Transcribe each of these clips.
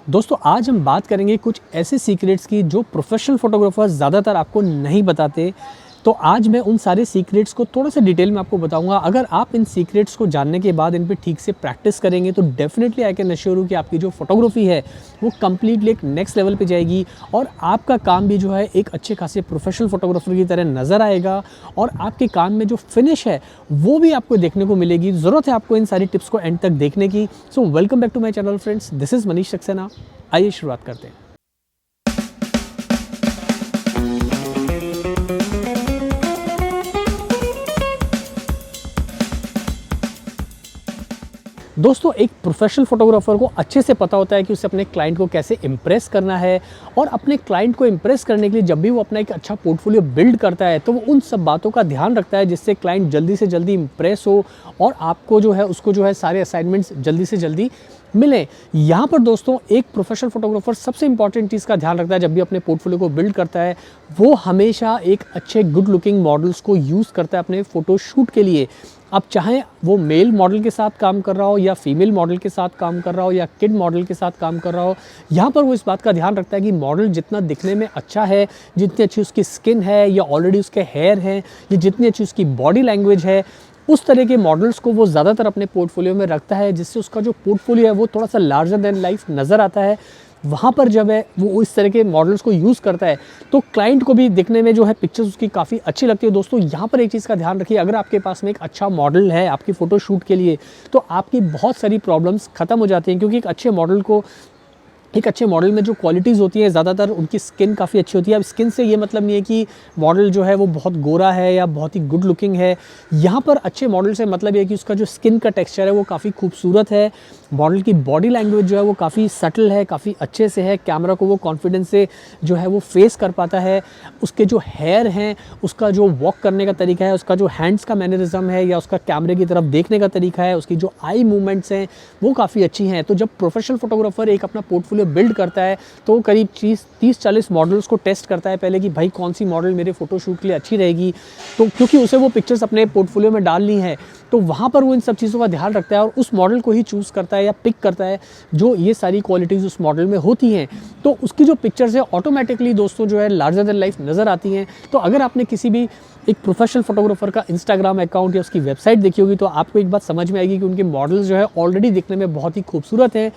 दोस्तों आज हम बात करेंगे कुछ ऐसे सीक्रेट्स की जो प्रोफेशनल फोटोग्राफर्स ज़्यादातर आपको नहीं बताते। तो आज मैं उन सारे सीक्रेट्स को थोड़ा सा डिटेल में आपको बताऊंगा। अगर आप इन सीक्रेट्स को जानने के बाद इन पे ठीक से प्रैक्टिस करेंगे तो definitely I can assure you कि आपकी जो फोटोग्राफी है वो कम्प्लीटली एक नेक्स्ट लेवल पे जाएगी और आपका काम भी जो है एक अच्छे खासे प्रोफेशनल फोटोग्राफर की तरह नज़र आएगा और आपके काम में जो फिनिश है वो भी आपको देखने को मिलेगी। ज़रूरत है आपको इन सारी टिप्स को एंड तक देखने की। So welcome back to my channel friends, this is Manish Saxena. आइए शुरुआत करते हैं। दोस्तों एक प्रोफेशनल फोटोग्राफर को अच्छे से पता होता है कि उसे अपने क्लाइंट को कैसे इम्प्रेस करना है और अपने क्लाइंट को इम्प्रेस करने के लिए जब भी वो अपना एक अच्छा पोर्टफोलियो बिल्ड करता है तो वो उन सब बातों का ध्यान रखता है जिससे क्लाइंट जल्दी से जल्दी इम्प्रेस हो और आपको जो है उसको जो है सारे असाइनमेंट्स जल्दी से जल्दी मिले। यहाँ पर दोस्तों एक प्रोफेशनल फोटोग्राफर सबसे इंपॉर्टेंट चीज़ का ध्यान रखता है जब भी अपने पोर्टफोलियो को बिल्ड करता है, वो हमेशा एक अच्छे गुड लुकिंग मॉडल्स को यूज़ करता है अपने फ़ोटो शूट के लिए। अब चाहे वो मेल मॉडल के साथ काम कर रहा हो या फीमेल मॉडल के साथ काम कर रहा हो या किड मॉडल के साथ काम कर रहा हो, यहाँ पर वो इस बात का ध्यान रखता है कि मॉडल जितना दिखने में अच्छा है, जितनी अच्छी उसकी स्किन है या ऑलरेडी उसके हेयर हैं या जितनी अच्छी उसकी बॉडी लैंग्वेज है, उस तरह के मॉडल्स को वो ज़्यादातर अपने पोर्टफोलियो में रखता है जिससे उसका जो पोर्टफोलियो है वो थोड़ा सा लार्जर देन लाइफ नज़र आता है। वहाँ पर जब है वो इस तरह के मॉडल्स को यूज़ करता है तो क्लाइंट को भी दिखने में जो है पिक्चर्स उसकी काफ़ी अच्छी लगती है। दोस्तों यहाँ पर एक चीज़ का ध्यान रखिए, अगर आपके पास में एक अच्छा मॉडल है आपकी फ़ोटो शूट के लिए तो आपकी बहुत सारी प्रॉब्लम्स ख़त्म हो जाती हैं, क्योंकि एक अच्छे मॉडल में जो क्वालिटीज़ होती हैं ज़्यादातर उनकी स्किन काफ़ी अच्छी होती है। अब स्किन से ये मतलब नहीं है कि मॉडल जो है वो बहुत गोरा है या बहुत ही गुड लुकिंग है। यहाँ पर अच्छे मॉडल से मतलब ये है कि उसका जो स्किन का टेक्सचर है वो काफ़ी खूबसूरत है, मॉडल की बॉडी लैंग्वेज जो है वो काफ़ी सटल है, काफ़ी अच्छे से है, कैमरा को वो कॉन्फिडेंस से जो है वो फेस कर पाता है, उसके जो हेयर हैं, उसका जो वॉक करने का तरीका है, उसका जो हैंड्स का मैनरिज्म है या उसका कैमरे की तरफ देखने का तरीका है, उसकी जो आई मूवमेंट्स हैं वो काफ़ी अच्छी हैं। तो जब प्रोफेशनल फोटोग्राफर एक अपना पोर्टफोलियो बिल्ड करता है तो करीब 30-40 मॉडल्स को टेस्ट करता है पहले कि भाई कौन सी मॉडल मेरे फोटोशूट के लिए अच्छी रहेगी, तो क्योंकि उसे वो पिक्चर्स अपने पोर्टफोलियो में डालनी है तो वहाँ पर वो इन सब चीज़ों का ध्यान रखता है और उस मॉडल को ही चूज़ करता है या पिक करता है जो ये सारी क्वालिटीज़ उस मॉडल में होती हैं। तो उसकी जो पिक्चर्स है ऑटोमेटिकली दोस्तों जो है लार्जर देन लाइफ नज़र आती हैं। तो अगर आपने किसी भी एक प्रोफेशनल फोटोग्राफर का इंस्टाग्राम अकाउंट या उसकी वेबसाइट देखी होगी तो आपको एक बात समझ में आएगी कि उनके मॉडल्स जो है ऑलरेडी दिखने में बहुत ही खूबसूरत हैं।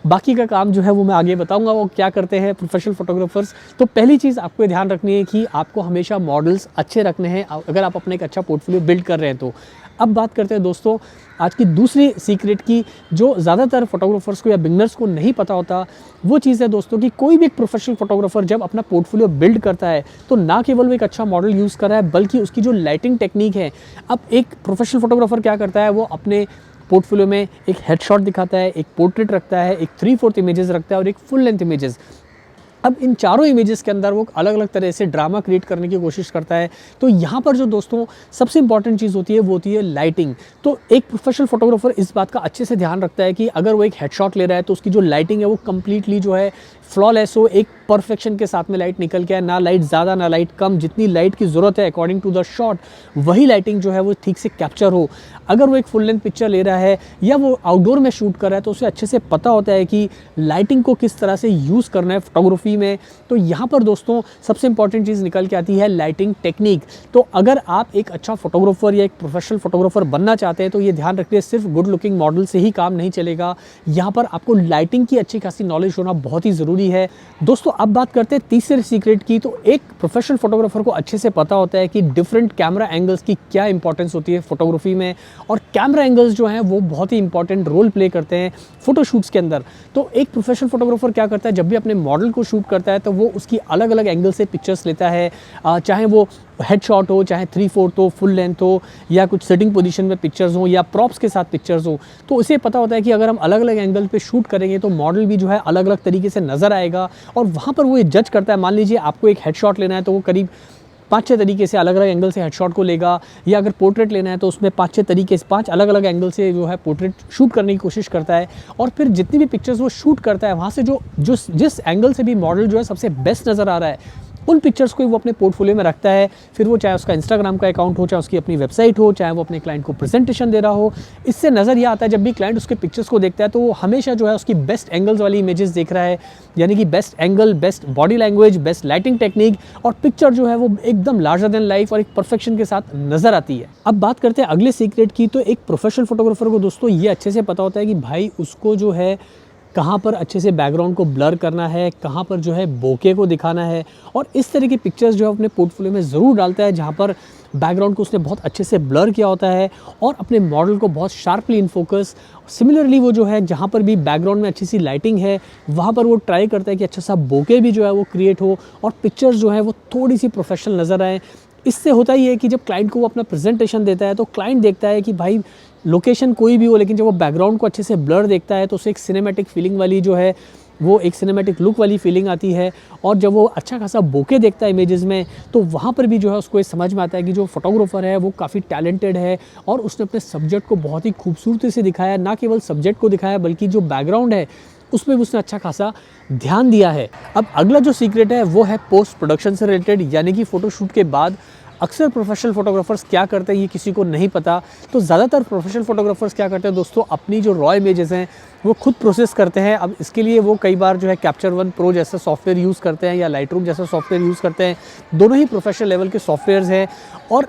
बाकी का काम जो है वो मैं आगे बताऊंगा वो क्या करते हैं प्रोफेशनल फोटोग्राफर्स। तो पहली चीज़ आपको ये ध्यान रखनी है कि आपको हमेशा मॉडल्स अच्छे रखने हैं अगर आप अपने एक अच्छा पोर्टफोलियो बिल्ड कर रहे हैं तो। अब बात करते हैं दोस्तों आज की दूसरी सीक्रेट की जो ज़्यादातर फोटोग्राफर्स को या बिगनर्स को नहीं पता होता। वो चीज़ है दोस्तों कि कोई भी एक प्रोफेशनल फोटोग्राफर जब अपना पोर्टफोलियो बिल्ड करता है तो ना केवल वो एक अच्छा मॉडल यूज़ कर रहा है बल्कि उसकी जो लाइटिंग टेक्निक है। अब एक प्रोफेशनल फोटोग्राफर क्या करता है, वो अपने पोर्टफोलियो में एक हेडशॉट दिखाता है, एक पोर्ट्रेट रखता है, एक 3/4 इमेजेस रखता है और एक फुल लेंथ इमेजेस। अब इन चारों इमेजेस के अंदर वो अलग अलग तरह से ड्रामा क्रिएट करने की कोशिश करता है। तो यहाँ पर जो दोस्तों सबसे इंपॉर्टेंट चीज़ होती है वो होती है लाइटिंग। तो एक प्रोफेशनल फोटोग्राफर इस बात का अच्छे से ध्यान रखता है कि अगर वो एक हेडशॉट ले रहा है तो उसकी जो लाइटिंग है वो कम्प्लीटली जो है फ्लॉलेस हो, एक परफेक्शन के साथ में लाइट निकल के आए, ना लाइट ज़्यादा ना लाइट कम, जितनी लाइट की ज़रूरत है अकॉर्डिंग टू द शॉट वही लाइटिंग जो है वो ठीक से कैप्चर हो। अगर वो एक फुल लेंथ पिक्चर ले रहा है या वो आउटडोर में शूट कर रहा है तो उसे अच्छे से पता होता है कि लाइटिंग को किस तरह से यूज़ करना है फोटोग्राफी में। तो यहाँ पर दोस्तों सबसे इंपॉर्टेंट चीज़ निकल के आती है लाइटिंग टेक्निक। तो अगर आप एक अच्छा फोटोग्राफर या एक प्रोफेशनल फोटोग्राफर बनना चाहते हैं तो ये ध्यान रखिए सिर्फ गुड लुकिंग मॉडल से ही काम नहीं चलेगा, यहाँ पर आपको लाइटिंग की अच्छी खासी नॉलेज होना बहुत ही ज़रूरी है। दोस्तों अब बात करते हैं तीसरे सीक्रेट की। तो एक प्रोफेशनल फोटोग्राफर को अच्छे से पता होता है कि डिफरेंट कैमरा एंगल्स की क्या इंपॉर्टेंस होती है फोटोग्राफी में, और कैमरा एंगल्स जो हैं वो बहुत ही इंपॉर्टेंट रोल प्ले करते हैं फोटोशूट्स के अंदर। तो एक प्रोफेशनल फोटोग्राफर क्या करता है, जब भी अपने मॉडल को शूट करता है तो वो उसकी अलग अलग एंगल से पिक्चर्स लेता है, चाहे वो हेडशॉट हो, चाहे 3/4 हो, फुल लेंथ हो, या कुछ सेटिंग पोजीशन में पिक्चर्स हो या प्रॉप्स के साथ पिक्चर्स हो। तो उसे पता होता है कि अगर हम अलग अलग एंगल पे शूट करेंगे तो मॉडल भी जो है अलग अलग तरीके से नज़र आएगा और वहाँ पर वो ये जज करता है। मान लीजिए आपको एक हेडशॉट लेना है तो वो करीब 5-6 तरीके से अलग अलग एंगल से हेडशॉट को लेगा, या अगर पोर्ट्रेट लेना है तो उसमें 5-6 तरीके से 5 अलग अलग एंगल से जो है पोर्ट्रेट शूट करने की कोशिश करता है। और फिर जितनी भी पिक्चर्स वो शूट करता है वहाँ से जो जिस एंगल से भी मॉडल जो है सबसे बेस्ट नज़र आ रहा है उन पिक्चर्स को वो अपने पोर्टफोलियो में रखता है। फिर वो चाहे उसका इंस्टाग्राम का अकाउंट हो, चाहे उसकी अपनी वेबसाइट हो, चाहे वो अपने क्लाइंट को प्रेजेंटेशन दे रहा हो, इससे नज़र यह आता है जब भी क्लाइंट उसके पिक्चर्स को देखता है तो वो हमेशा जो है उसकी बेस्ट एंगल्स वाली इमेजेस देख रहा है, यानी कि best angle, best body language, best lighting technique, और पिक्चर जो है वो एकदम लार्जर देन लाइफ और एक परफेक्शन के साथ नज़र आती है। अब बात करते हैं अगले सीक्रेट की। तो एक प्रोफेशनल फोटोग्राफर को दोस्तों ये अच्छे से पता होता है कि भाई उसको जो है कहाँ पर अच्छे से बैकग्राउंड को ब्लर करना है, कहाँ पर जो है बोके को दिखाना है, और इस तरह की पिक्चर्स जो है अपने पोर्टफोलियो में ज़रूर डालता है जहाँ पर बैकग्राउंड को उसने बहुत अच्छे से ब्लर किया होता है और अपने मॉडल को बहुत शार्पली इन फोकस। सिमिलरली वो जो है जहाँ पर भी बैकग्राउंड में अच्छी सी लाइटिंग है वहाँ पर वो ट्राई करता है कि अच्छा सा बोके भी जो है वो क्रिएट हो और पिक्चर्स जो है वो थोड़ी सी प्रोफेशनल नज़र आए। इससे होता ही है कि जब क्लाइंट को वो अपना प्रेजेंटेशन देता है तो क्लाइंट देखता है कि भाई लोकेशन कोई भी हो, लेकिन जब वो बैकग्राउंड को अच्छे से ब्लर देखता है तो उसे एक सिनेमैटिक फीलिंग वाली जो है वो एक सिनेमैटिक लुक वाली फीलिंग आती है। और जब वो अच्छा खासा बोके देखता है इमेजेस में तो वहाँ पर भी जो है उसको ये समझ में आता है कि जो फोटोग्राफर है वो काफ़ी टैलेंटेड है और उसने अपने सब्जेक्ट को बहुत ही खूबसूरती से दिखाया, ना केवल सब्जेक्ट को दिखाया बल्कि जो बैकग्राउंड है उसमें भी उसने अच्छा खासा ध्यान दिया है। अब अगला जो सीक्रेट है वो है पोस्ट प्रोडक्शन से रिलेटेड, यानी कि फ़ोटोशूट के बाद अक्सर प्रोफेशनल फोटोग्राफर्स क्या करते हैं ये किसी को नहीं पता। तो ज़्यादातर प्रोफेशनल फोटोग्राफर्स क्या करते हैं दोस्तों, अपनी जो रॉ इमेजेस हैं वो खुद प्रोसेस करते हैं। अब इसके लिए वो कई बार जो है कैप्चर वन प्रो जैसा सॉफ्टवेयर यूज़ करते हैं या लाइटरूम जैसा सॉफ्टवेयर यूज़ करते हैं। दोनों ही प्रोफेशनल लेवल के सॉफ्टवेयर्स हैं और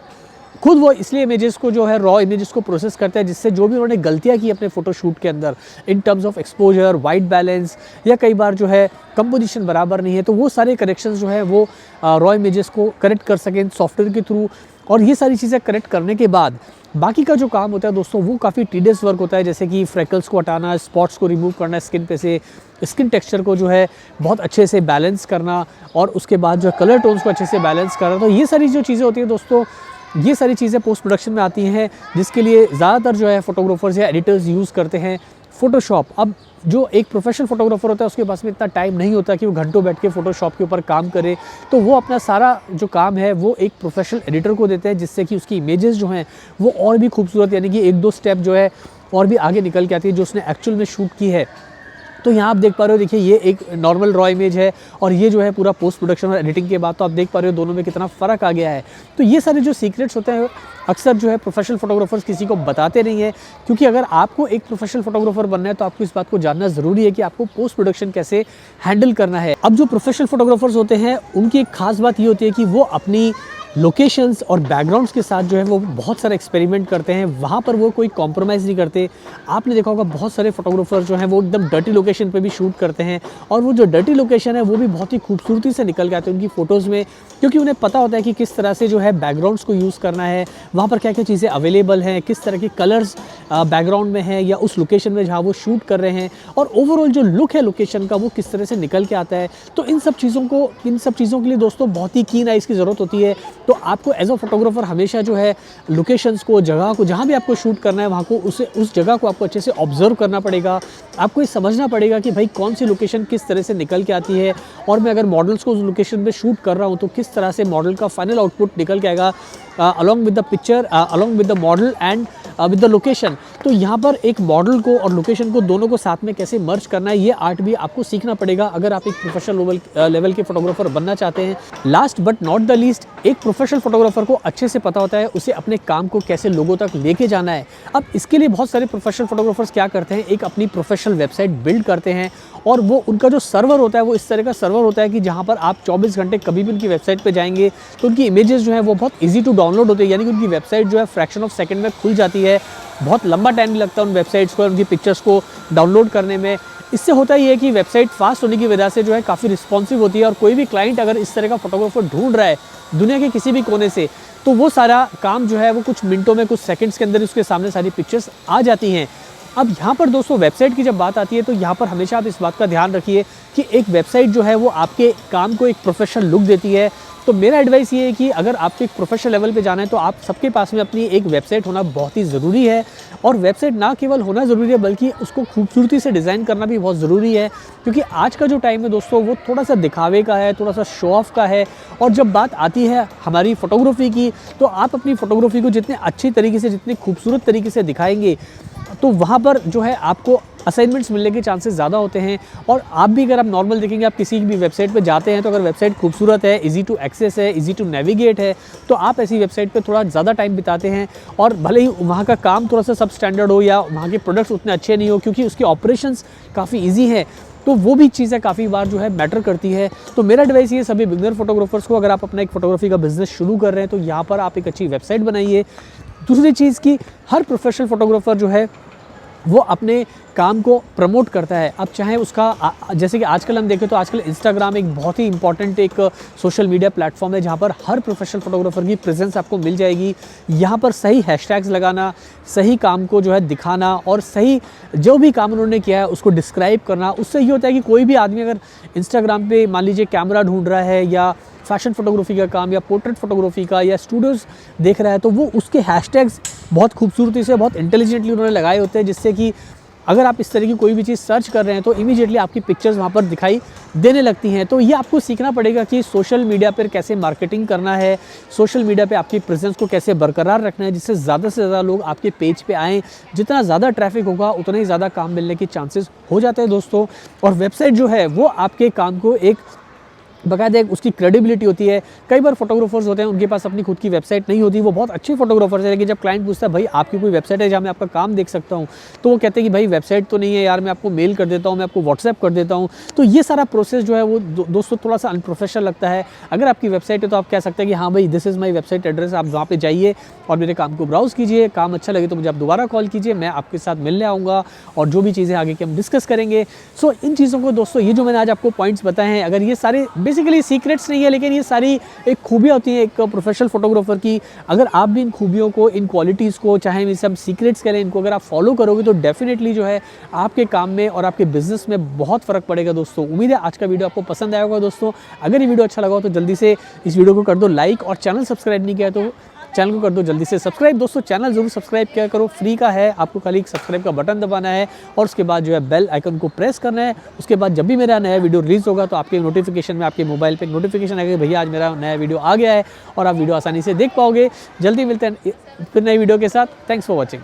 खुद वो इसलिए इमेजेस को जो है रॉ इमेजेस को प्रोसेस करते हैं जिससे जो भी उन्होंने गलतियां की अपने फ़ोटोशूट के अंदर in terms of exposure, white balance, या कई बार जो है कंपोजिशन बराबर नहीं है, तो वो सारे करेक्शंस जो है वो रॉ इमेजेस को करेक्ट कर सकें सॉफ्टवेयर के थ्रू। और ये सारी चीज़ें करेक्ट करने के बाद बाकी का जो काम होता है दोस्तों वो काफ़ी टीडियस वर्क होता है, जैसे कि फ्रेकल्स को हटाना, स्पॉट्स को रिमूव करना स्किन पे से, स्किन टेक्सचर को जो है बहुत अच्छे से बैलेंस करना, और उसके बाद जो है कलर टोन्स को अच्छे से बैलेंस करना। तो ये सारी जो चीज़ें होती हैं दोस्तों, ये सारी चीज़ें पोस्ट प्रोडक्शन में आती हैं, जिसके लिए ज़्यादातर जो है फोटोग्राफर्स या एडिटर्स यूज़ करते हैं फ़ोटोशॉप। अब जो एक प्रोफेशनल फोटोग्राफर होता है उसके पास में इतना टाइम नहीं होता कि वो घंटों बैठ के फ़ोटोशॉप के ऊपर काम करे, तो वो अपना सारा जो काम है वो एक प्रोफेशनल एडिटर को देते हैं, जिससे कि उसकी इमेजेस जो हैं वो और भी खूबसूरत, यानी कि एक दो स्टेप जो है और भी आगे निकल के आती है जो उसने एक्चुअल में शूट की है। तो यहाँ आप देख पा रहे हो, देखिए ये एक नॉर्मल रॉ इमेज है और ये जो है पूरा पोस्ट प्रोडक्शन और एडिटिंग के बाद, तो आप देख पा रहे हो दोनों में कितना फ़र्क आ गया है। तो ये सारे जो सीक्रेट्स होते हैं अक्सर जो है प्रोफेशनल फोटोग्राफर्स किसी को बताते नहीं है, क्योंकि अगर आपको एक प्रोफेशनल फोटोग्राफर बनना है तो आपको इस बात को जानना ज़रूरी है कि आपको पोस्ट प्रोडक्शन कैसे हैंडल करना है। अब जो प्रोफेशनल फोटोग्राफर्स होते हैं उनकी एक खास बात ये होती है कि वो अपनी लोकेशंस और बैकग्राउंड्स के साथ जो है वो बहुत सारे एक्सपेरिमेंट करते हैं, वहाँ पर वो कोई कॉम्प्रोमाइज़ नहीं करते। आपने देखा होगा बहुत सारे फोटोग्राफर जो हैं वो एकदम डर्टी लोकेशन पे भी शूट करते हैं, और वो जो डर्टी लोकेशन है वो भी बहुत ही खूबसूरती से निकल के आते हैं उनकी फ़ोटोज़ में, क्योंकि उन्हें पता होता है कि किस तरह से जो है बैकग्राउंड्स को यूज़ करना है, वहाँ पर क्या क्या चीज़ें अवेलेबल हैं, किस तरह के कलर्स बैकग्राउंड में हैं या उस लोकेशन में जहाँ वो शूट कर रहे हैं, और ओवरऑल जो लुक है लोकेशन का वो किस तरह से निकल के आता है। तो इन सब चीज़ों के लिए दोस्तों बहुत ही कीन आइज़ की ज़रूरत होती है। तो आपको एज अ फोटोग्राफर हमेशा जो है लोकेशंस को, जगह को, जहाँ भी आपको शूट करना है वहाँ को उस जगह को आपको अच्छे से ऑब्जर्व करना पड़ेगा। आपको ये समझना पड़ेगा कि भाई कौन सी लोकेशन किस तरह से निकल के आती है, और मैं अगर मॉडल्स को उस लोकेशन पे शूट कर रहा हूँ तो किस तरह से मॉडल का फाइनल आउटपुट निकल के आएगा along with the picture, along with the model and with the location. तो यहाँ पर एक मॉडल को और लोकेशन को दोनों को साथ में कैसे मर्ज करना है, ये आर्ट भी आपको सीखना पड़ेगा अगर आप एक प्रोफेशनल लेवल के फोटोग्राफर बनना चाहते हैं। Last but not the least, एक प्रोफेशनल फोटोग्राफर को अच्छे से पता होता है उसे अपने काम को कैसे लोगों तक लेके जाना है। अब इसके लिए बहुत सारे प्रोफेशनल फोटोग्राफर्स क्या करते हैं, एक अपनी प्रोफेशनल वेबसाइट बिल्ड करते हैं, और वो उनका जो सर्वर होता है वो इस तरह का सर्वर होता है कि जहाँ पर आप 24 घंटे कभी भी उनकी वेबसाइट पे जाएंगे तो उनकी इमेजेस जो है वो बहुत ईजी टू डाउनलोड होते हैं, यानी कि उनकी वेबसाइट जो है फ्रैक्शन ऑफ सेकंड में खुल जाती है। बहुत लंबा टाइम नहीं लगता उन वेबसाइट्स को, उनकी पिक्चर्स को डाउनलोड करने में। इससे होता ही है कि वेबसाइट फास्ट होने की वजह से जो है काफ़ी रिस्पॉन्सिव होती है, और कोई भी क्लाइंट अगर इस तरह का फोटोग्राफर ढूंढ रहा है दुनिया के किसी भी कोने से, तो वो सारा काम जो है वो कुछ मिनटों में, कुछ सेकंड्स के अंदर उसके सामने सारी पिक्चर्स आ जाती हैं। अब यहाँ पर दोस्तों वेबसाइट की जब बात आती है तो यहाँ पर हमेशा आप इस बात का ध्यान रखिए कि एक वेबसाइट जो है वो आपके काम को एक प्रोफेशनल लुक देती है। तो मेरा एडवाइस ये है कि अगर आपको एक प्रोफेशनल लेवल पे जाना है तो आप सबके पास में अपनी एक वेबसाइट होना बहुत ही ज़रूरी है, और वेबसाइट ना केवल होना ज़रूरी है बल्कि उसको खूबसूरती से डिज़ाइन करना भी बहुत ज़रूरी है, क्योंकि आज का जो टाइम है दोस्तों वो थोड़ा सा दिखावे का है, थोड़ा सा शो ऑफ का है। और जब बात आती है हमारी फ़ोटोग्राफी की, तो आप अपनी फ़ोटोग्राफी को जितने अच्छी तरीके से, जितने खूबसूरत तरीके से दिखाएंगे, तो वहाँ पर जो है आपको असाइनमेंट्स मिलने के चांसेस ज़्यादा होते हैं। और आप भी अगर आप नॉर्मल देखेंगे, आप किसी भी वेबसाइट पे जाते हैं तो अगर वेबसाइट खूबसूरत है, ईज़ी टू एक्सेस है, ईज़ी टू नेविगेट है, तो आप ऐसी वेबसाइट पे थोड़ा ज़्यादा टाइम बिताते हैं। और भले ही वहाँ का काम थोड़ा सा सब स्टैंडर्ड हो या वहाँ के प्रोडक्ट्स उतने अच्छे नहीं हो, क्योंकि उसके ऑपरेशंस काफ़ी ईजी है, तो वो भी चीज़ें काफ़ी बार जो है मैटर करती है। तो मेरा एडवाइस ये सभी बिगिनर फोटोग्राफर्स को, अगर आप अपना एक फ़ोटोग्राफी का बिज़नेस शुरू कर रहे हैं तो यहाँ पर आप एक अच्छी वेबसाइट बनाइए। दूसरी चीज़ कि हर प्रोफेशनल फ़ोटोग्राफ़र जो है वो अपने काम को प्रमोट करता है। अब चाहे उसका जैसे कि आजकल हम देखें तो आजकल इंस्टाग्राम एक बहुत ही इंपॉर्टेंट एक सोशल मीडिया प्लेटफॉर्म है, जहाँ पर हर प्रोफेशनल फोटोग्राफर की प्रेजेंस आपको मिल जाएगी। यहाँ पर सही हैशटैग्स लगाना, सही काम को जो है दिखाना और सही जो भी काम उन्होंने किया है उसको डिस्क्राइब करना, उससे ये होता है कि कोई भी आदमी अगर इंस्टाग्राम पे मान लीजिए कैमरा ढूंढ रहा है या फैशन फोटोग्राफी का काम या पोर्ट्रेट फोटोग्राफी का या स्टूडियोज़ देख रहा है, तो वो उसके हैशटैग्स बहुत खूबसूरती से, बहुत इंटेलिजेंटली उन्होंने लगाए होते हैं, जिससे कि अगर आप इस तरह की कोई भी चीज़ सर्च कर रहे हैं तो इमीडिएटली आपकी पिक्चर्स वहाँ पर दिखाई देने लगती हैं। तो ये आपको सीखना पड़ेगा कि सोशल मीडिया पर कैसे मार्केटिंग करना है, सोशल मीडिया पे आपकी प्रेजेंस को कैसे बरकरार रखना है, जिससे ज़्यादा से ज़्यादा लोग आपके पेज पे आएँ। जितना ज़्यादा ट्रैफिक होगा उतना ही ज़्यादा काम मिलने के चांसेस हो जाते हैं दोस्तों। और वेबसाइट जो है वो आपके काम को एक बाकायदा एक उसकी क्रेडिबिलिटी होती है। कई बार फोटोग्राफर्स होते हैं, उनके पास अपनी खुद की वेबसाइट नहीं होती, वो बहुत अच्छे फोटोग्राफर्स हैं, लेकिन जब क्लाइंट पूछता है भाई आपकी कोई वेबसाइट है जहाँ मैं आपका काम देख सकता हूँ, तो वो कहते हैं कि भाई वेबसाइट तो नहीं है यार, मैं आपको मेल कर देता हूँ, मैं आपको व्हाट्सएप कर देता हूँ। तो ये सारा प्रोसेस जो है वो दोस्तों थोड़ा सा अनप्रोफेशनल लगता है। अगर आपकी वेबसाइट है तो आप कह सकते हैं कि हाँ भाई this is my website address, आप वहाँ पर जाइए और मेरे काम को ब्राउज़ कीजिए, काम अच्छा लगे तो मुझे आप दोबारा कॉल कीजिए, मैं आपके साथ मिलने आऊँगा और जो भी चीज़ें आगे की हम डिस्कस करेंगे। सो इन चीज़ों को दोस्तों, ये जो मैंने आज आपको पॉइंट्स बताए हैं, अगर ये सारे बेसिकली सीक्रेट्स नहीं है, लेकिन ये सारी एक खूबियाँ होती हैं एक प्रोफेशनल फोटोग्राफर की। अगर आप भी इन खूबियों को, इन क्वालिटीज़ को, चाहे ये सब सीक्रेट्स करें, इनको अगर आप फॉलो करोगे तो डेफिनेटली जो है आपके काम में और आपके बिजनेस में बहुत फ़र्क पड़ेगा दोस्तों। उम्मीद है आज का वीडियो आपको पसंद आया होगा दोस्तों। अगर ये वीडियो अच्छा लगा हो तो जल्दी से इस वीडियो को कर दो लाइक, और चैनल सब्सक्राइब नहीं किया तो चैनल को कर दो जल्दी से सब्सक्राइब। दोस्तों चैनल जरूर सब्सक्राइब किया करो, फ्री का है, आपको खाली एक सब्सक्राइब का बटन दबाना है और उसके बाद जो है बेल आइकन को प्रेस करना है। उसके बाद जब भी मेरा नया वीडियो रिलीज़ होगा तो आपके नोटिफिकेशन में, आपके मोबाइल पे नोटिफिकेशन आएगा, भैया आज मेरा नया वीडियो आ गया है, और आप वीडियो आसानी से देख पाओगे। जल्दी मिलते हैं फिर नई वीडियो के साथ। Thanks for watching.